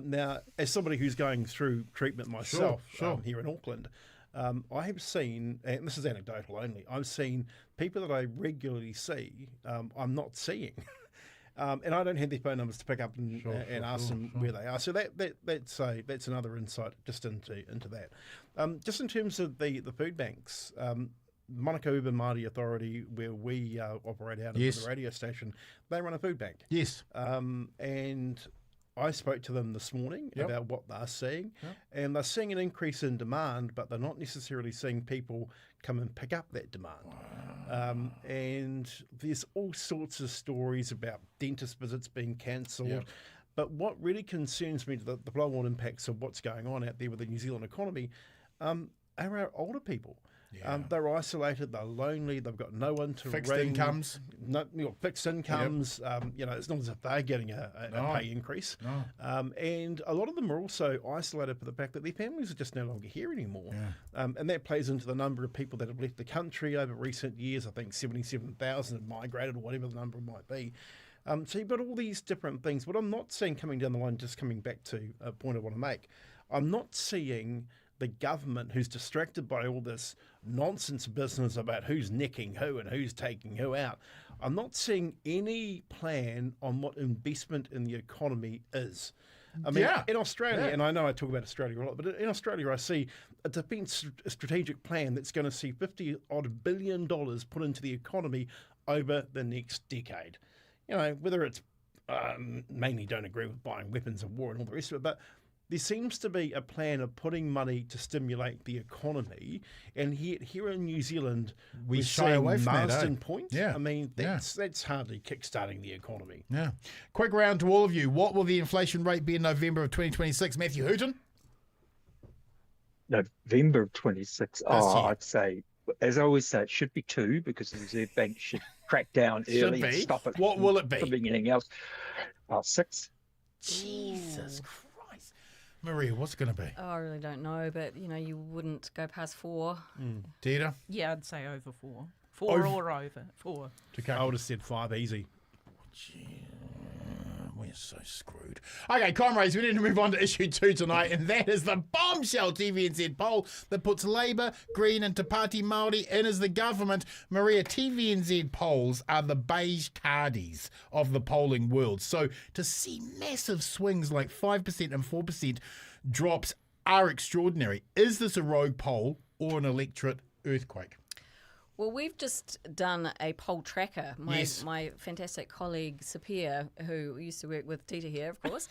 Now, as somebody who's going through treatment myself here in Auckland, I have seen, and this is anecdotal only, I've seen people that I regularly see, I'm not seeing. And I don't have their phone numbers to pick up and ask them where they are. So that's another insight just into that. Just in terms of the food banks, Manukau Urban Māori Authority, where we operate out of the radio station, they run a food bank. Yes. And I spoke to them this morning about what they're seeing, and they're seeing an increase in demand, but they're not necessarily seeing people come and pick up that demand. Wow. And there's all sorts of stories about dentist visits being cancelled. But what really concerns me, the blow-on impacts of what's going on out there with the New Zealand economy, are our older people. They're isolated, they're lonely, they've got no one to fixed ring. Incomes. Fixed incomes. It's not as if they're getting a pay increase. And a lot of them are also isolated for the fact that their families are just no longer here anymore. And that plays into the number of people that have left the country over recent years. I think 77,000 have migrated, or whatever the number might be. So you've got all these different things. What I'm not seeing coming down the line, just coming back to a point I want to make, I'm not seeing the government, who's distracted by all this nonsense business about who's nicking who and who's taking who out. I'm not seeing any plan on what investment in the economy is. I mean, in Australia, and I know I talk about Australia a lot, but in Australia I see a defence strategic plan that's going to see $50-odd billion put into the economy over the next decade. Whether it's mainly don't agree with buying weapons of war and all the rest of it, but there seems to be a plan of putting money to stimulate the economy, and here in New Zealand, we shy away from Marsden that. Point. I mean, that's hardly kickstarting the economy. Quick round to all of you. What will the inflation rate be in November of 2026? Matthew Hooton? November of 26. I'd say, as I always say, it should be 2, because the Reserve Bank should crack down early and stop it. What will it be? From anything else. 6. Jesus Christ. Maria, what's it going to be? Oh, I really don't know, but you wouldn't go past 4. Dita? Yeah, I'd say over 4. 4 or over 4. Tukaki. I would have said 5 easy. We're so screwed. Okay, comrades, we need to move on to issue 2 tonight, and that is the Bombshell TVNZ poll that puts Labour, Green and Te Pāti Māori in as the government. Maria, TVNZ polls are the beige cardies of the polling world. So to see massive swings like 5% and 4% drops are extraordinary. Is this a rogue poll or an electorate earthquake? Well, we've just done a poll tracker. My fantastic colleague, Sapir, who used to work with Dita here, of course,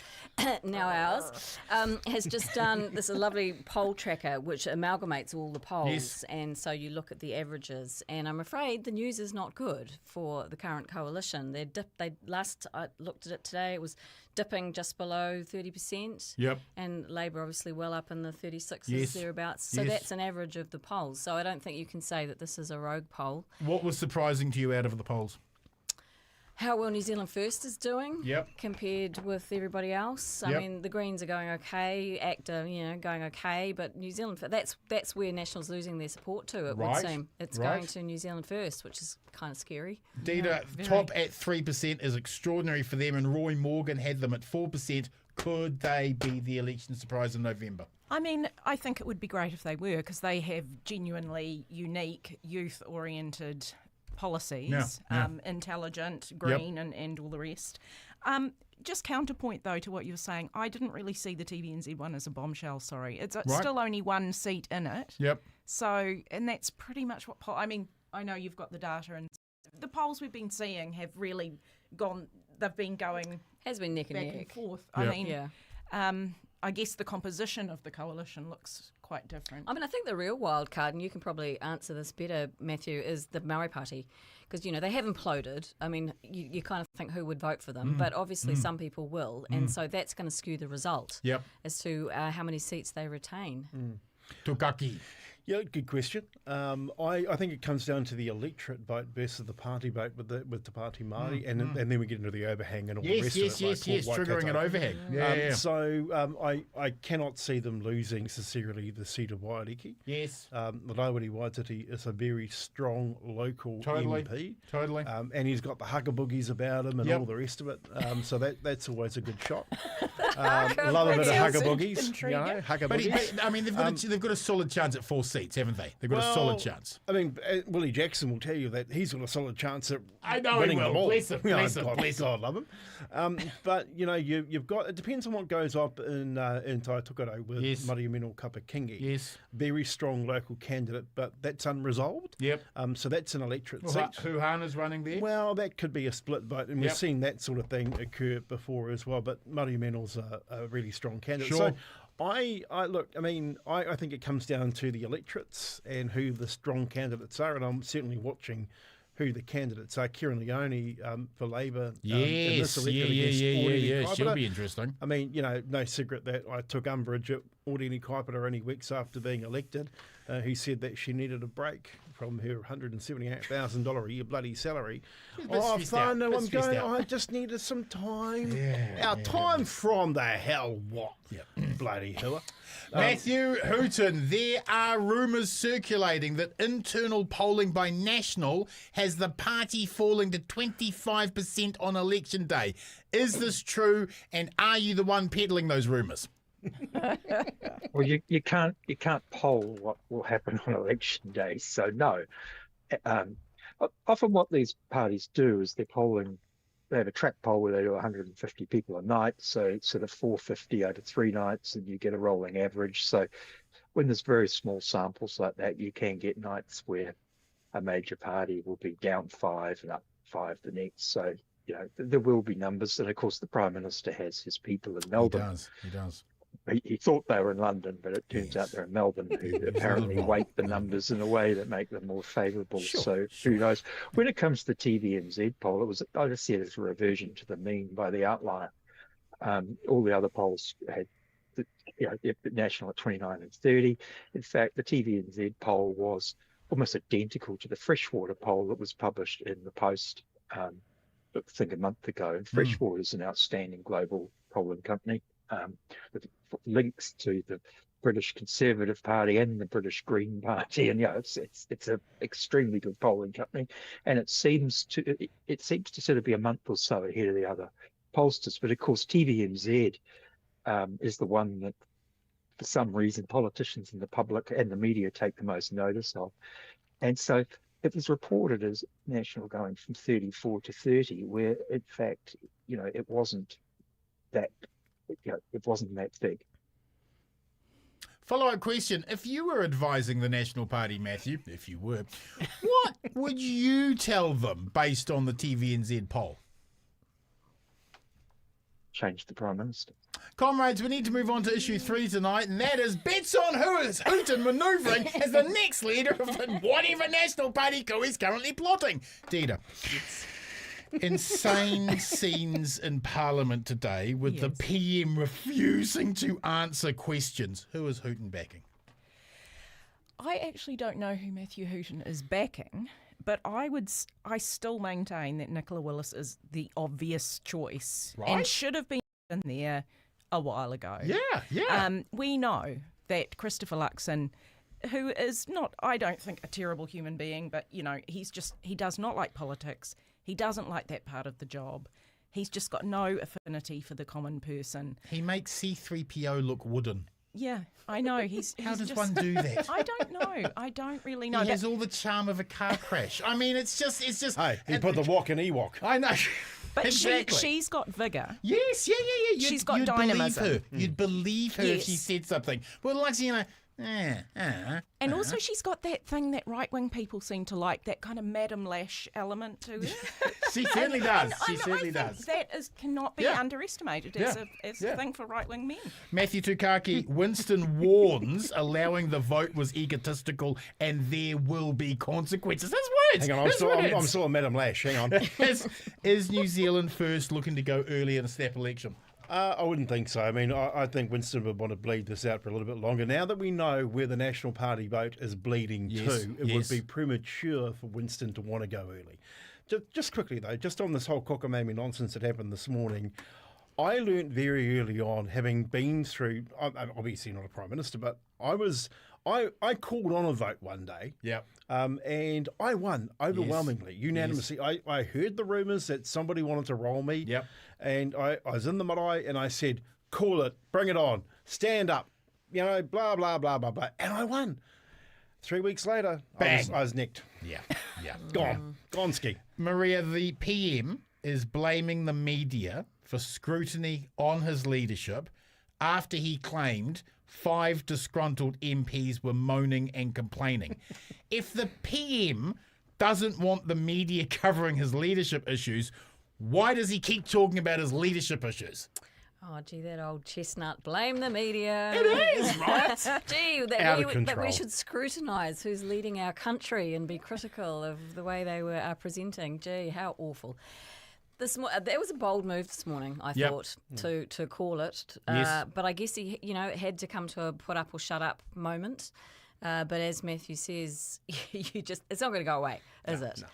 now ours, has just done this lovely poll tracker which amalgamates all the polls. And so you look at the averages. And I'm afraid the news is not good for the current coalition. Last I looked at it today, it was dipping just below 30%. And Labour obviously well up in the 36s thereabouts. So that's an average of the polls. So I don't think you can say that this is a rogue poll. What was surprising to you out of the polls? How well New Zealand First is doing compared with everybody else. I mean, the Greens are going okay, ACTA, going okay, but New Zealand, that's where National's losing their support to, it would seem. It's going to New Zealand First, which is kind of scary. Dita, top at 3% is extraordinary for them, and Roy Morgan had them at 4%. Could they be the election surprise in November? I mean, I think it would be great if they were, because they have genuinely unique, youth-oriented policies, intelligent, green, and all the rest. just counterpoint, though, to what you were saying, I didn't really see the TVNZ one as a bombshell, sorry. It's still only one seat in it. Yep. So, and that's pretty much what I mean, I know you've got the data, and the polls we've been seeing have really they've been going... Has been neck and back neck. and forth. Yep. I mean, I guess the composition of the coalition looks quite different. I mean, I think the real wild card, and you can probably answer this better, Matthew, is the Marae Party. Because, they have imploded. I mean, you kind of think who would vote for them, but obviously some people will. And so that's going to skew the result as to how many seats they retain. Tukaki. Yeah, good question. I think it comes down to the electorate vote versus the party vote with the party Māori, and then we get into the overhang and all the rest of it. Yes, triggering an overhang. So I cannot see them losing necessarily the seat of Waiariki. Yes. Rawiri Waititi is a very strong local MP. Totally. And he's got the hugger boogies about him and all the rest of it. So that's always a good shot. Love a bit of hugger boogies. Hugger boogies. But I mean, they've got a solid chance at 4 seats, haven't they? They've got a solid chance. I mean, Willie Jackson will tell you that he's got a solid chance at winning winning he will. them all. Bless him. God love him. But you've got, it depends on what goes up in Taitokoro with Maria Mino Kapakingi. Yes. Very strong local candidate, but that's unresolved. Yep. So that's an electorate seat. Huhana's running there. Well, that could be a split vote, and we've seen that sort of thing occur before as well. But Maria Mino's a really strong candidate. Sure. So I think it comes down to the electorates and who the strong candidates are, and I'm certainly watching who the candidates are. Kieran Leone for Labour. Yes, she'll be interesting. I mean, no secret that I took umbrage at Ordini Kaipara only weeks after being elected, who said that she needed a break from her $178,000 a year bloody salary. I just needed some time. Time from the hell what? Bloody hell. Matthew Hooton, there are rumours circulating that internal polling by National has the party falling to 25% on election day. Is this true, and are you the one peddling those rumours? Well, you can't poll what will happen on election day, so no. Often what these parties do is they're polling. They have a track poll where they do 150 people a night, so it's sort of 450 over 3 nights, and you get a rolling average. So when there's very small samples like that, you can get nights where a major party will be down 5 and up 5 the next. So, there will be numbers. And of course, the Prime Minister has his people in Melbourne. He does. He thought they were in London, but it turns out they're in Melbourne, who apparently weight the numbers in a way that make them more favourable. Sure, so who knows? When it comes to the TVNZ poll, I just see it as a reversion to the mean by the outlier. All the other polls had the National at 29 and 30. In fact, the TVNZ poll was almost identical to the Freshwater poll that was published in the Post, I think a month ago. And Freshwater is an outstanding global polling company. With links to the British Conservative Party and the British Green Party, and it's an extremely good polling company, and it seems to sort of be a month or so ahead of the other pollsters. But of course, TVNZ is the one that, for some reason, politicians and the public and the media take the most notice of, and so it was reported as National going from 34 to 30, where in fact, it wasn't that. It wasn't that big. Follow-up question. If you were advising the National Party, Matthew, if you were, what would you tell them based on the TVNZ poll? Change the Prime Minister. Comrades, we need to move on to issue 3 tonight, and that is bets on who is Hooton manoeuvring as the next leader of whatever National Party coup is currently plotting. Dita. Insane scenes in Parliament today with the PM refusing to answer questions. Who is Hooton backing? I actually don't know who Matthew Hooton is backing, but I still maintain that Nicola Willis is the obvious choice and should have been in there a while ago. Yeah. We know that Christopher Luxon, who is not, I don't think, a terrible human being, but he does not like politics. He doesn't like that part of the job. He's just got no affinity for the common person. He makes C-3PO look wooden. Yeah, I know. How does one do that? I don't know. I don't really know. He has all the charm of a car crash. I mean, it's just. Hey, he put the walk in Ewok. I know. But exactly. she's got vigour. Yes, yeah. She's got dynamism. Believe her. You'd believe her if she Yes. said something. Well, like, And also she's got that thing that right-wing people seem to like, that kind of Madame Lash element to her. She certainly does. She And certainly I think does. that cannot be underestimated as a thing for right-wing men. Matthew Tukaki, Winston warns allowing the vote was egotistical and there will be consequences. That's words. Hang on, I'm still on Madame Lash. Hang on. Is New Zealand first looking to go early in a snap election? I wouldn't think so. I mean, I think Winston would want to bleed this out for a little bit longer. Now that we know where the National Party vote is bleeding to, it would be premature for Winston to want to go early. Just quickly, though, just on this whole cockamamie nonsense that happened this morning, I learnt very early on, having been through, I'm obviously not a Prime Minister, but I called on a vote one day. Yeah. And I won overwhelmingly, unanimously. Yes. I heard the rumours that somebody wanted to roll me. Yep. And I was in the marae and I said, call it, bring it on, stand up, blah, blah, blah, blah, blah. And I won. 3 weeks later, I was nicked. Yeah. Gone ski. Maria, the PM is blaming the media for scrutiny on his leadership after he claimed 5 disgruntled MPs were moaning and complaining. If the PM doesn't want the media covering his leadership issues, why does he keep talking about his leadership issues? Oh, gee, that old chestnut. Blame the media. It is, right? Gee, that we should scrutinise who's leading our country and be critical of the way they are presenting. Gee, how awful. That was a bold move this morning, I thought, to call it. Yes. But I guess he, it had to come to a put up or shut up moment. But as Matthew says, it's not going to go away, is it? No.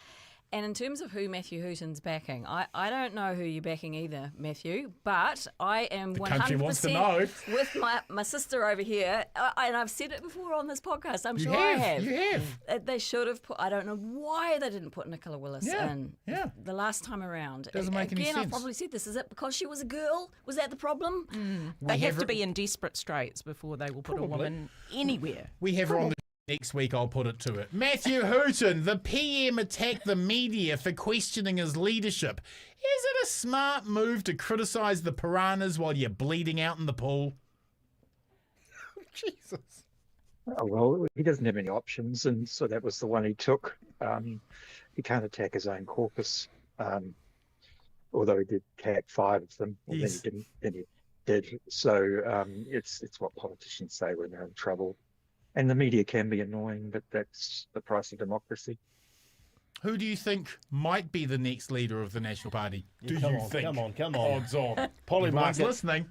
And in terms of who Matthew Hooton's backing, I don't know who you're backing either, Matthew, but I am the 100% with my sister over here. And I've said it before on this podcast. I have. You have. They should have put, I don't know why they didn't put Nicola Willis in the last time around. Doesn't make any sense. I've probably said this. Is it because she was a girl? Was that the problem? They have to be in desperate straits before they will put a woman anywhere. We have her on the next week, I'll put it to it. Matthew Hooton, the PM attacked the media for questioning his leadership. Is it a smart move to criticise the piranhas while you're bleeding out in the pool? Jesus. Oh, well, he doesn't have any options, and so that was the one he took. He can't attack his own caucus, although he did attack 5 of them. Well, yes. Then he did. So it's what politicians say when they're in trouble. And the media can be annoying, but that's the price of democracy. Who do you think might be the next leader of the National Party? Come on. Odds on. Everyone's listening.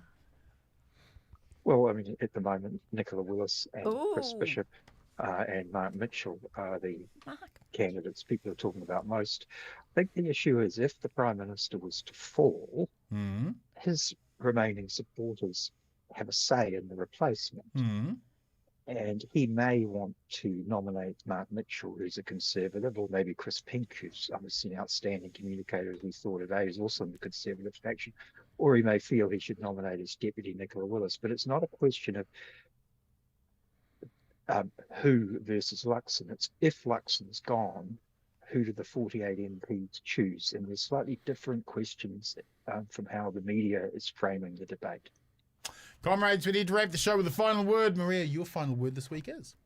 Well, I mean, at the moment, Nicola Willis and Chris Bishop and Mark Mitchell are the candidates people are talking about most. I think the issue is if the Prime Minister was to fall, his remaining supporters have a say in the replacement. And he may want to nominate Mark Mitchell, who's a Conservative, or maybe Chris Penk, who's obviously an outstanding communicator, as we saw today, who's also in the Conservative faction. Or he may feel he should nominate his deputy, Nicola Willis. But it's not a question of who versus Luxon. It's if Luxon's gone, who do the 48 MPs choose? And there's slightly different questions from how the media is framing the debate. Comrades, we need to wrap the show with the final word. Maria, your final word this week is?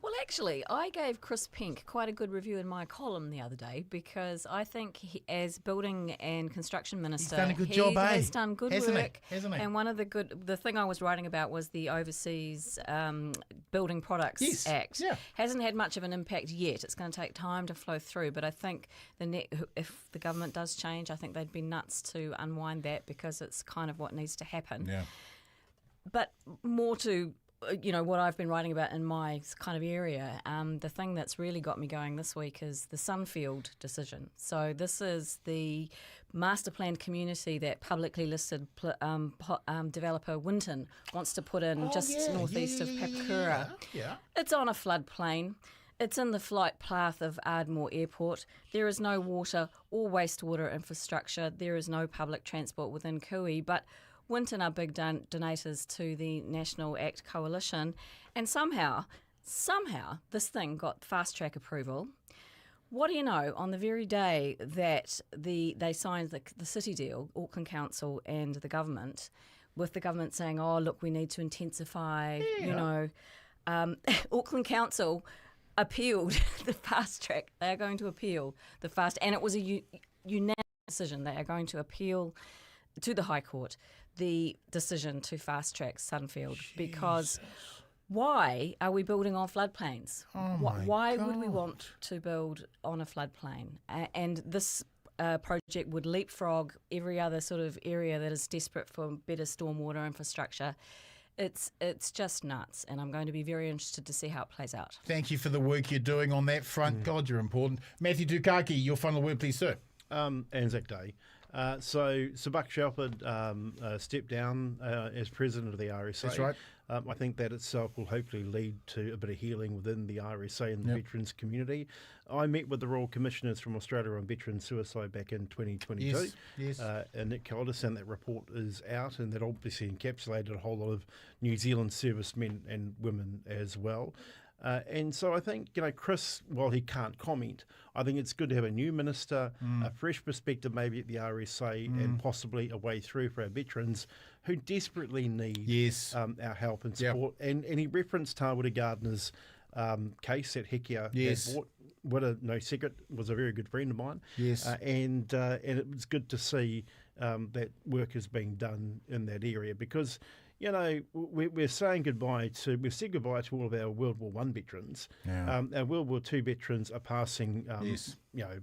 Well, actually, I gave Chris Penk quite a good review in my column the other day because I think as building and construction minister, he's done a good job, has done good work. Hasn't he? And one of the thing I was writing about was the Overseas Building Products Act. Yeah. Hasn't had much of an impact yet. It's going to take time to flow through, but I think if the government does change, I think they'd be nuts to unwind that because it's kind of what needs to happen. Yeah. But more to what I've been writing about in my kind of area, the thing that's really got me going this week is the Sunfield decision. So this is the master planned community that publicly listed developer Winton wants to put in northeast of Papakura. Yeah. It's on a floodplain. It's in the flight path of Ardmore Airport. There is no water or wastewater infrastructure. There is no public transport within Kui, but Winton are big donators to the National Act Coalition, and somehow this thing got fast-track approval. What do you know? On the very day that they signed the city deal, Auckland Council and the government, with the government saying, "Oh, look, we need to intensify," Auckland Council appealed the fast track. They are going to appeal the fast, and it was a unanimous decision. They are going to appeal to the High Court the decision to fast track Sunfield because. Why are we building on floodplains? Why would we want to build on a floodplain? And this project would leapfrog every other sort of area that is desperate for better stormwater infrastructure. It's just nuts, and I'm going to be very interested to see how it plays out. Thank you for the work you're doing on that front. God, you're important. Matthew Tukaki, your final word, please, sir. Anzac Day. So Buck Shelford stepped down as president of the RSA. That's right. I think that itself will hopefully lead to a bit of healing within the RSA and the veterans community. I met with the Royal Commissioners from Australia on veteran suicide back in 2022. Yes. And Nick Caldas, and that report is out, and that obviously encapsulated a whole lot of New Zealand servicemen and women as well. And so I think, Chris, while he can't comment, I think it's good to have a new minister, a fresh perspective maybe at the RSA, and possibly a way through for our veterans who desperately need our help and support. Yep. And he referenced Tāwira Gardner's case at Hekia. Yes. No secret, was a very good friend of mine. Yes. And it was good to see that work is being done in that area because... we're saying we've said goodbye to all of our World War I veterans. Yeah. Our World War II veterans are passing,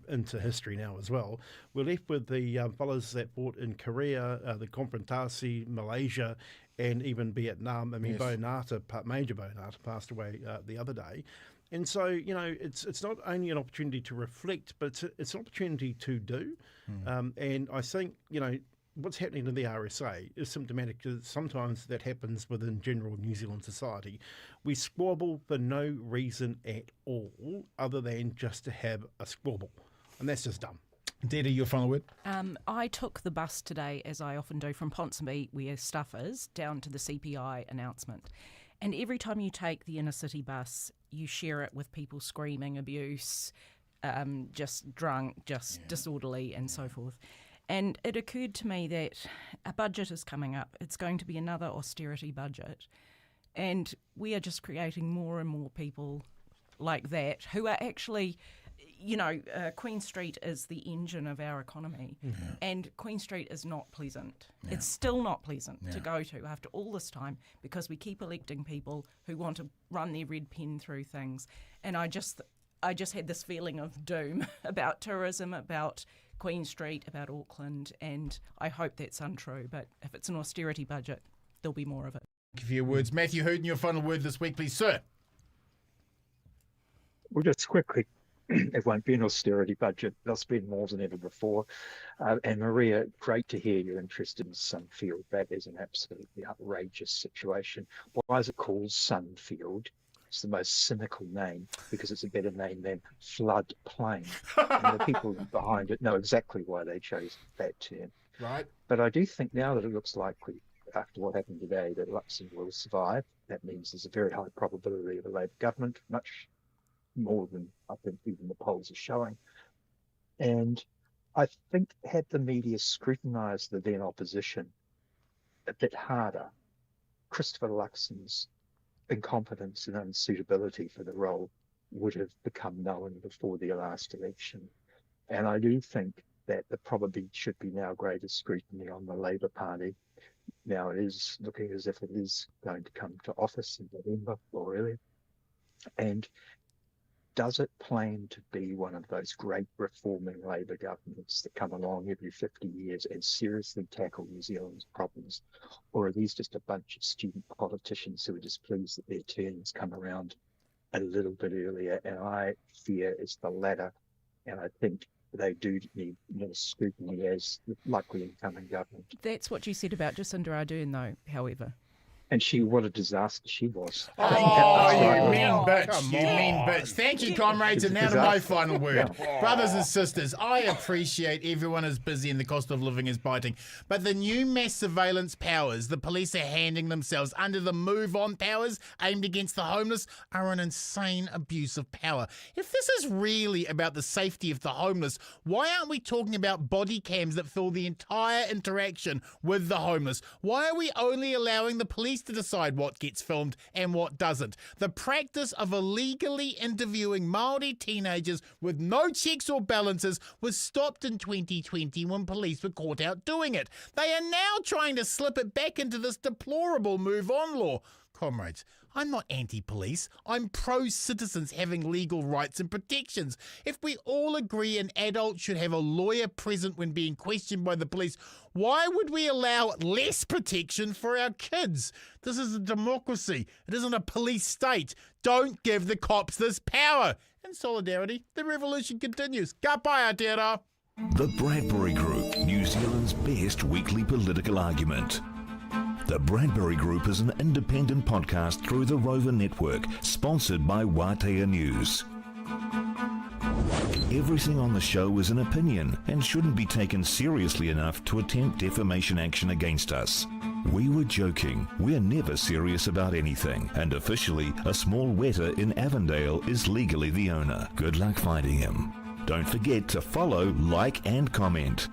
into history now as well. We're left with the fellows that fought in Korea, the Konfrontasi, Malaysia, and even Vietnam. I mean, Major Bonata passed away the other day. And so, it's not only an opportunity to reflect, but it's an opportunity to do. And I think, what's happening in the RSA is symptomatic. Sometimes that happens within general New Zealand society. We squabble for no reason at all other than just to have a squabble. And that's just dumb. Dita, your final word? I took the bus today, as I often do, from Ponsonby, where stuff is, down to the CPI announcement. And every time you take the inner city bus, you share it with people screaming abuse, just drunk, just disorderly and so forth. And it occurred to me that a budget is coming up. It's going to be another austerity budget. And we are just creating more and more people like that who are actually, Queen Street is the engine of our economy. Mm-hmm. And Queen Street is not pleasant. Yeah. It's still not pleasant to go to after all this time because we keep electing people who want to run their red pen through things. And I just had this feeling of doom about tourism, about Queen Street, about Auckland, and I hope that's untrue. But if it's an austerity budget, there'll be more of it. Thank you for your words. Matthew Hooton, your final word this week, please, sir. Well, just quickly, it won't be an austerity budget. They'll spend more than ever before. And Maria, great to hear you're interested in Sunfield. That is an absolutely outrageous situation. Why is it called Sunfield? It's the most cynical name because it's a better name than floodplain. And the people behind it know exactly why they chose that term. Right. But I do think now that it looks likely, after what happened today, that Luxon will survive. That means there's a very high probability of a Labour government, much more than I think even the polls are showing. And I think had the media scrutinised the then opposition a bit harder, Christopher Luxon's incompetence and unsuitability for the role would have become known before the last election. And I do think that there probably should be now greater scrutiny on the Labour Party. Now it is looking as if it is going to come to office in November or earlier. And does it plan to be one of those great reforming Labour governments that come along every 50 years and seriously tackle New Zealand's problems? Or are these just a bunch of student politicians who are just pleased that their turns come around a little bit earlier? And I fear it's the latter. And I think they do need more scrutiny as the likely incoming government. That's what you said about Jacinda Ardern, though, however. And what a disaster she was. Oh, you mean bitch. You mean bitch. Thank you, comrades. And now to my final word. Brothers and sisters, I appreciate everyone is busy and the cost of living is biting. But the new mass surveillance powers the police are handing themselves under the Move On powers aimed against the homeless are an insane abuse of power. If this is really about the safety of the homeless, why aren't we talking about body cams that fill the entire interaction with the homeless? Why are we only allowing the police to decide what gets filmed and what doesn't? The practice of illegally interviewing Māori teenagers with no checks or balances was stopped in 2020 when police were caught out doing it. They are now trying to slip it back into this deplorable Move On law. Comrades, I'm not anti-police. I'm pro-citizens having legal rights and protections. If we all agree an adult should have a lawyer present when being questioned by the police, why would we allow less protection for our kids? This is a democracy. It isn't a police state. Don't give the cops this power. In solidarity, the revolution continues. Ka pai, Aotearoa. The Bradbury Group, New Zealand's best weekly political argument. The Bradbury Group is an independent podcast through the Rover Network, sponsored by Wātea News. Everything on the show is an opinion and shouldn't be taken seriously enough to attempt defamation action against us. We were joking. We're never serious about anything. And officially, a small wetter in Avondale is legally the owner. Good luck finding him. Don't forget to follow, like and comment.